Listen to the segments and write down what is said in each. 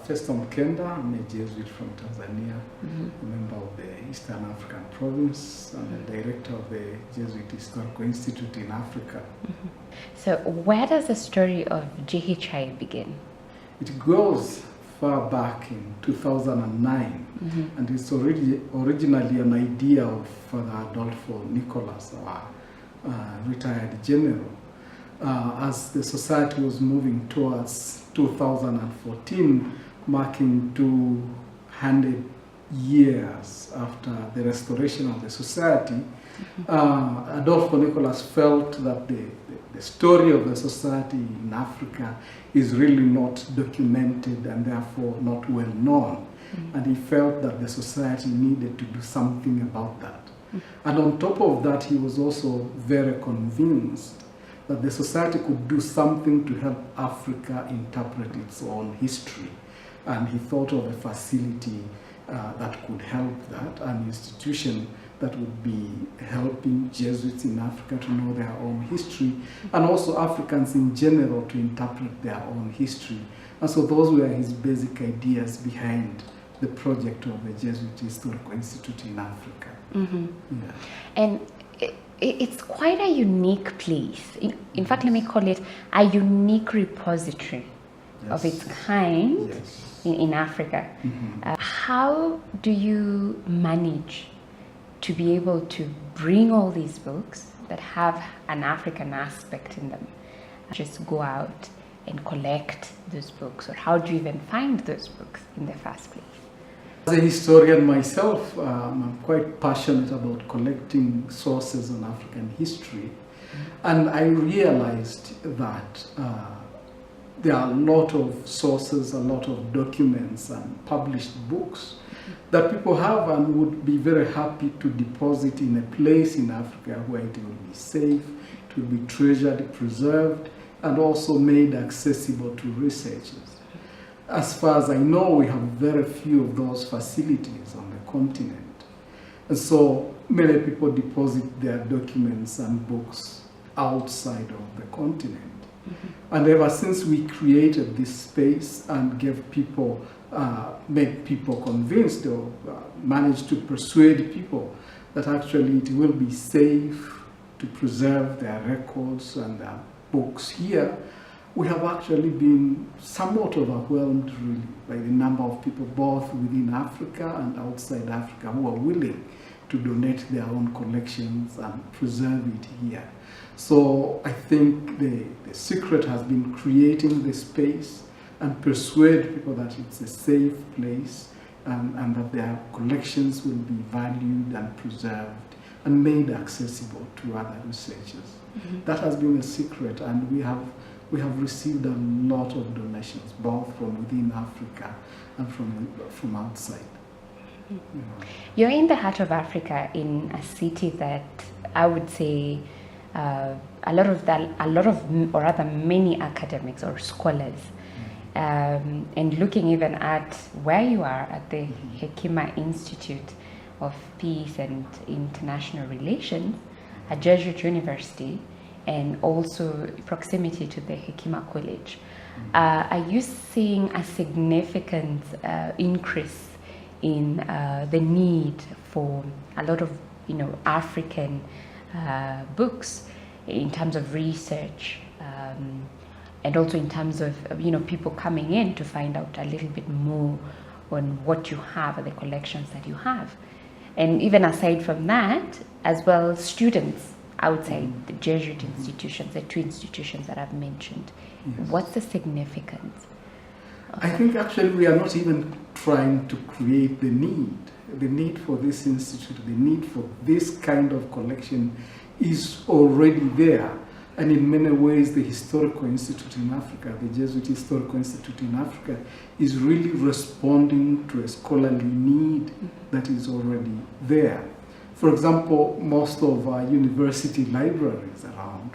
Festo Mkenda. I'm a Jesuit from Tanzania, a member of the Eastern African Province, and the director of the Jesuit Historical Institute in Africa. So where does the story of JHIA begin? It goes far back in 2009, and it's originally an idea of Father Adolfo Nicholas, our retired general. As the society was moving towards 2014, marking 200 years after the restoration of the society, Adolfo Nicholas felt that the story of the society in Africa is really not documented and therefore not well known. And he felt that the society needed to do something about that. And on top of that, he was also very convinced that the society could do something to help Africa interpret its own history. And he thought of a facility that could help that, an institution that would be helping Jesuits in Africa to know their own history, and also Africans in general to interpret their own history. And so those were his basic ideas behind the project of the Jesuit Historical Institute in Africa. Yeah. And it's quite a unique place. In fact, let me call it a unique repository of its kind in Africa. How do you manage to be able to bring all these books that have an African aspect in them, just go out and collect those books? Or how do you even find those books in the first place? As a historian myself, I'm quite passionate about collecting sources on African history. And I realized that there are a lot of sources, a lot of documents and published books that people have and would be very happy to deposit in a place in Africa where it will be safe, it will be treasured, preserved, and also made accessible to researchers. As far as I know, we have very few of those facilities on the continent. And so many people deposit their documents and books outside of the continent. And ever since we created this space and gave people, made people convinced or managed to persuade people that actually it will be safe to preserve their records and their books here, we have actually been somewhat overwhelmed really by the number of people both within Africa and outside Africa who are willing to donate their own collections and preserve it here. So I think the secret has been creating the space and persuade people that it's a safe place and that their collections will be valued and preserved and made accessible to other researchers. That has been a secret, and we have received a lot of donations, both from within Africa and from outside. You're in the heart of Africa, in a city that I would say many academics or scholars, and looking even at where you are at the Hekima Institute of Peace and International Relations, a Jesuit university, and also proximity to the Hekima College. Are you seeing a significant increase in the need for a lot of African books in terms of research, and also in terms of people coming in to find out a little bit more on what you have, the collections that you have? And even aside from that, as well, students outside the Jesuit institutions, the two institutions that I've mentioned. What's the significance? I think actually we are not even trying to create the need. The need for this institute, the need for this kind of collection is already there. And in many ways, the Historical Institute in Africa, the Jesuit Historical Institute in Africa, is really responding to a scholarly need that is already there. For example, most of our university libraries around,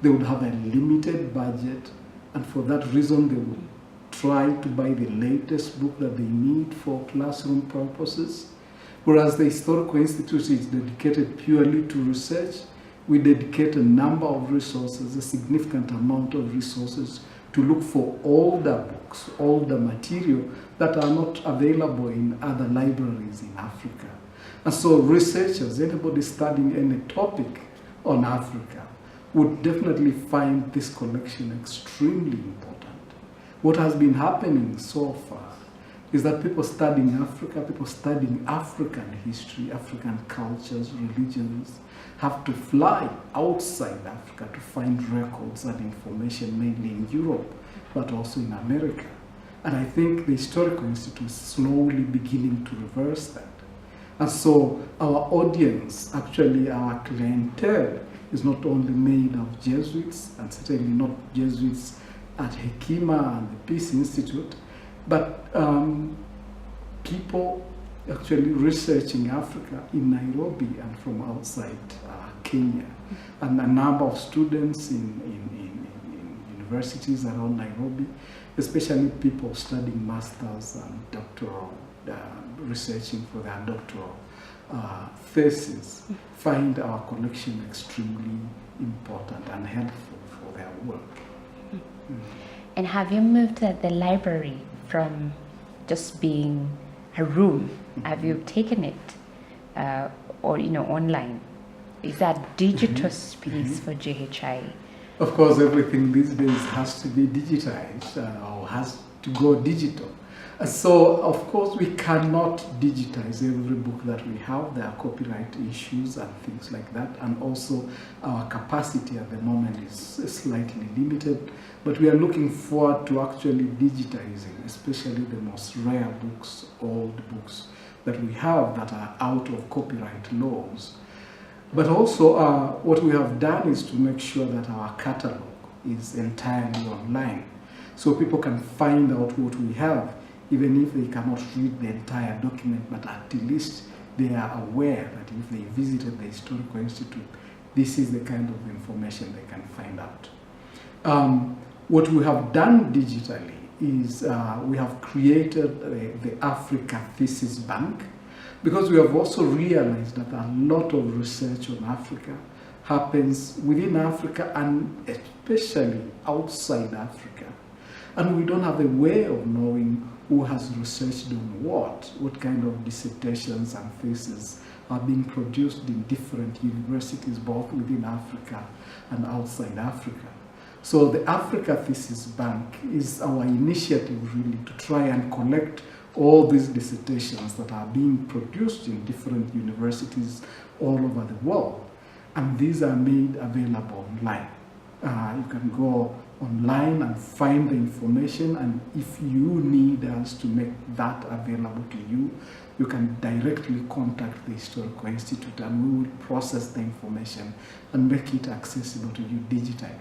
they would have a limited budget, and for that reason, they would try to buy the latest book that they need for classroom purposes. Whereas the Historical Institute is dedicated purely to research, we dedicate a number of resources, a significant amount of resources, to look for older books, older material that are not available in other libraries in Africa. And so researchers, anybody studying any topic on Africa, would definitely find this collection extremely important. What has been happening so far is that people studying Africa, people studying African history, African cultures, religions, have to fly outside Africa to find records and information, mainly in Europe, but also in America. And I think the Historical Institute is slowly beginning to reverse that. And so our audience, actually our clientele, is not only made of Jesuits, and certainly not Jesuits at JHIA and the Peace Institute, but people actually researching Africa in Nairobi and from outside Kenya, and a number of students in universities around Nairobi, especially people studying masters and doctoral, researching for their doctoral thesis, find our collection extremely important and helpful for their work. And have you moved the library from just being a room? Have you taken it or online? Is that digital space for JHIA? Of course, everything these days has to be digitized or has to go digital. So, of course, we cannot digitize every book that we have. There are copyright issues and things like that. And also, our capacity at the moment is slightly limited. But we are looking forward to actually digitizing, especially the most rare books, old books that we have that are out of copyright laws. But also, what we have done is to make sure that our catalog is entirely online. So people can find out what we have, even if they cannot read the entire document, but at least they are aware that if they visited the Historical Institute, this is the kind of information they can find out. What we have done digitally is we have created the Africa Thesis Bank, because we have also realized that a lot of research on Africa happens within Africa and especially outside Africa. And we don't have a way of knowing who has researched on what kind of dissertations and theses are being produced in different universities, both within Africa and outside Africa. So the Africa Thesis Bank is our initiative really to try and collect all these dissertations that are being produced in different universities all over the world. And these are made available online. You can go online and find the information, and if you need us to make that available to you, you can directly contact the Historical Institute and we will process the information and make it accessible to you digitally.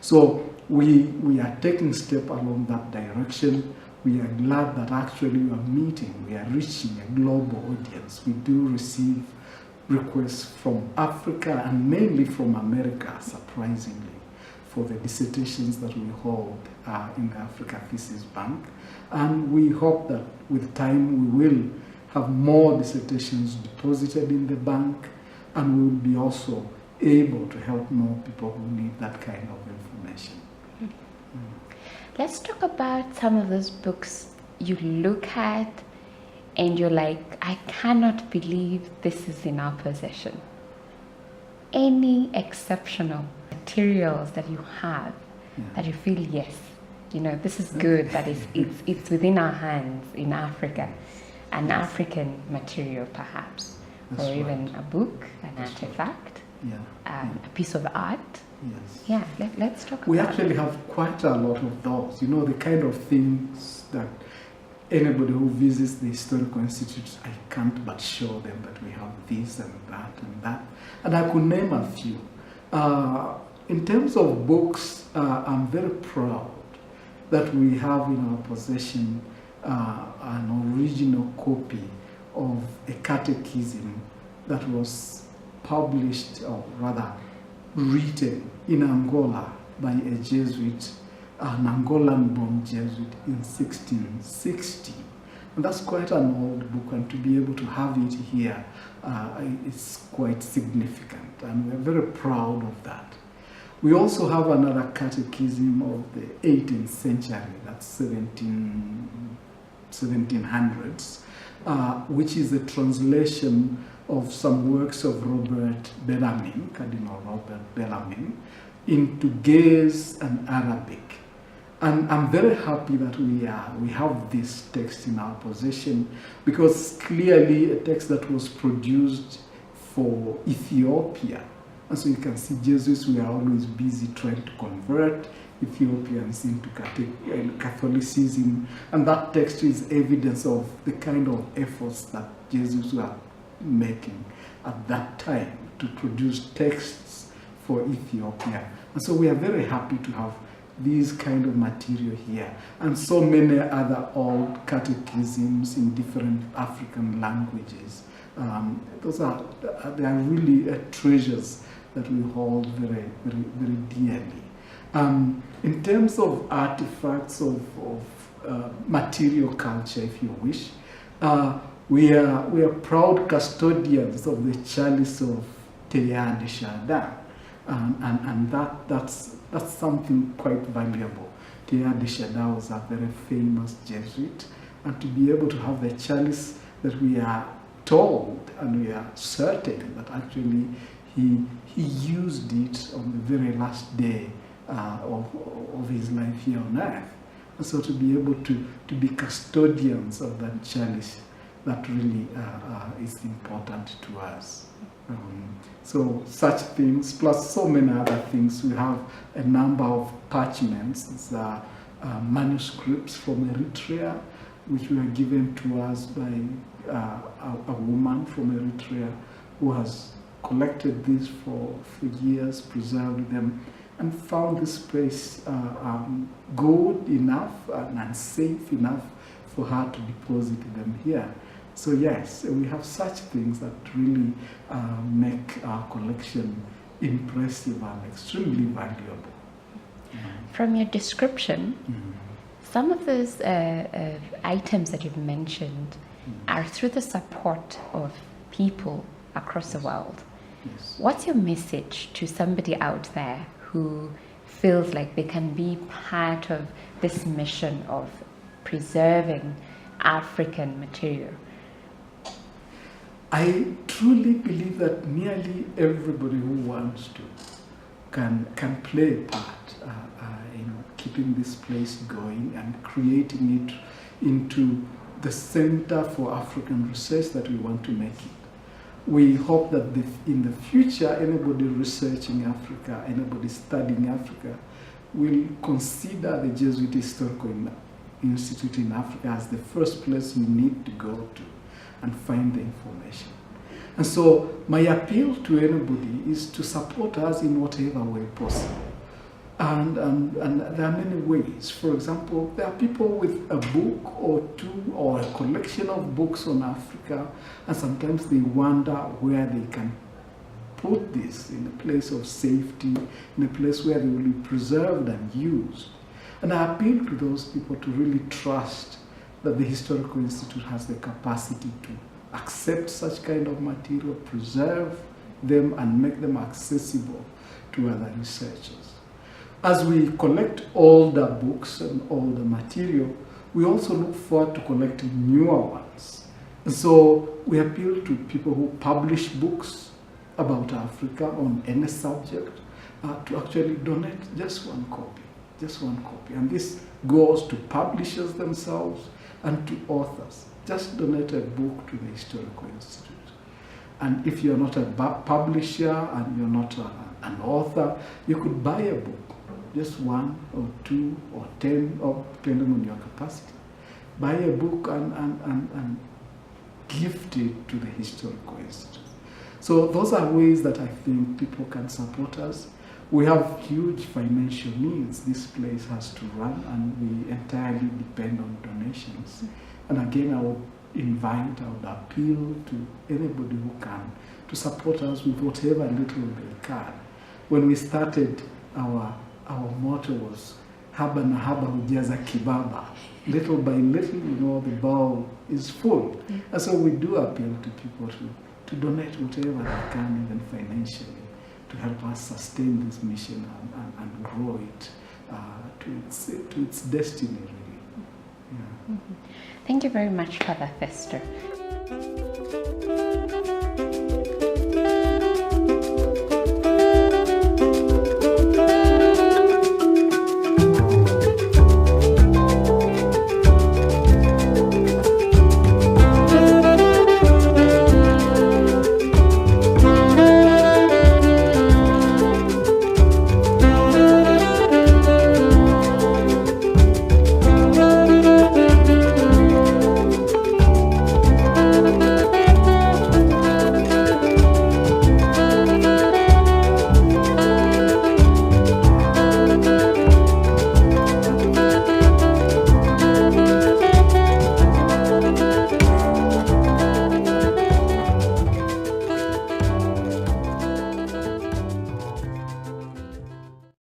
So we are taking steps along that direction. We are glad that actually we are meeting, we are reaching a global audience. We do receive requests from Africa and mainly from America, surprisingly, for the dissertations that we hold in the Africa Thesis Bank. And we hope that with time we will have more dissertations deposited in the bank, and we will be also able to help more people who need that kind of information. Let's talk about some of those books you look at and you're like, I cannot believe this is in our possession. Any exceptional materials that you have that you feel, yes, this is good, that it's within our hands in Africa, an African material perhaps, That's or even right. a book, an That's artifact, Yeah. a piece of art. Yes. Yeah, let's talk We about actually have quite a lot of those, the kind of things that anybody who visits the Historical Institute, I can't but show them that we have this and that and that. And I could name a few. In terms of books, I'm very proud that we have in our possession an original copy of a catechism that was published, or rather written in Angola by a Jesuit, an Angolan-born Jesuit in 1660. And that's quite an old book, and to be able to have it here is quite significant, and we're very proud of that. We also have another catechism of the 18th century, that's 1700s, which is a translation of some works of Robert Bellarmine, Cardinal Robert Bellarmine, into Gaze and Arabic. And I'm very happy that we have this text in our possession, because clearly a text that was produced for Ethiopia. And so you can see Jesuits were always busy trying to convert Ethiopians into Catholicism. And that text is evidence of the kind of efforts that Jesuits were making at that time to produce texts for Ethiopia. And so we are very happy to have these kind of material here, and so many other old catechisms in different African languages. They are really treasures that we hold very, very, very dearly. In terms of artifacts of material culture, if you wish, we are proud custodians of the chalice of Theia de Chardin, and that's something quite valuable. Theia de Chardin was a very famous Jesuit, and to be able to have the chalice that we are told and we are certain that actually he used it on the very last day of his life here on earth. And so to be able to be custodians of that chalice, that really is important to us. So such things, plus so many other things. We have a number of parchments, these are manuscripts from Eritrea, which were given to us by a woman from Eritrea who has collected these for years, preserved them, and found this place good enough and safe enough for her to deposit them here. So yes, we have such things that really make our collection impressive and extremely valuable. From your description, some of those items that you've mentioned are through the support of people across the world. Yes. What's your message to somebody out there who feels like they can be part of this mission of preserving African material? I truly believe that nearly everybody who wants to can play a part in keeping this place going and creating it into the center for African research that we want to make it. We hope that in the future, anybody researching Africa, anybody studying Africa, will consider the Jesuit Historical Institute in Africa as the first place you need to go to and find the information. And so my appeal to anybody is to support us in whatever way possible. And there are many ways. For example, there are people with a book or two or a collection of books on Africa, and sometimes they wonder where they can put this in a place of safety, in a place where they will be preserved and used. And I appeal to those people to really trust that the Historical Institute has the capacity to accept such kind of material, preserve them, and make them accessible to other researchers. As we collect older books and older material, we also look forward to collecting newer ones. And so we appeal to people who publish books about Africa on any subject to actually donate just one copy. And this goes to publishers themselves and to authors. Just donate a book to the Historical Institute. And if you're not a publisher and you're not an author, you could buy a book, just one or two or 10, or depending on your capacity. Buy a book and gift it to the Historical Institute. So those are ways that I think people can support us. We have huge financial needs this place has to run, and we entirely depend on donations. And again, I would appeal to anybody who can to support us with whatever little they can. When we started, our motto was haba na haba hujaza kibaba. Little by little, the bowl is full. And so we do appeal to people to donate whatever they can, even financially, to help us sustain this mission and grow it to its destiny, really. Yeah. Thank you very much, Father Festo.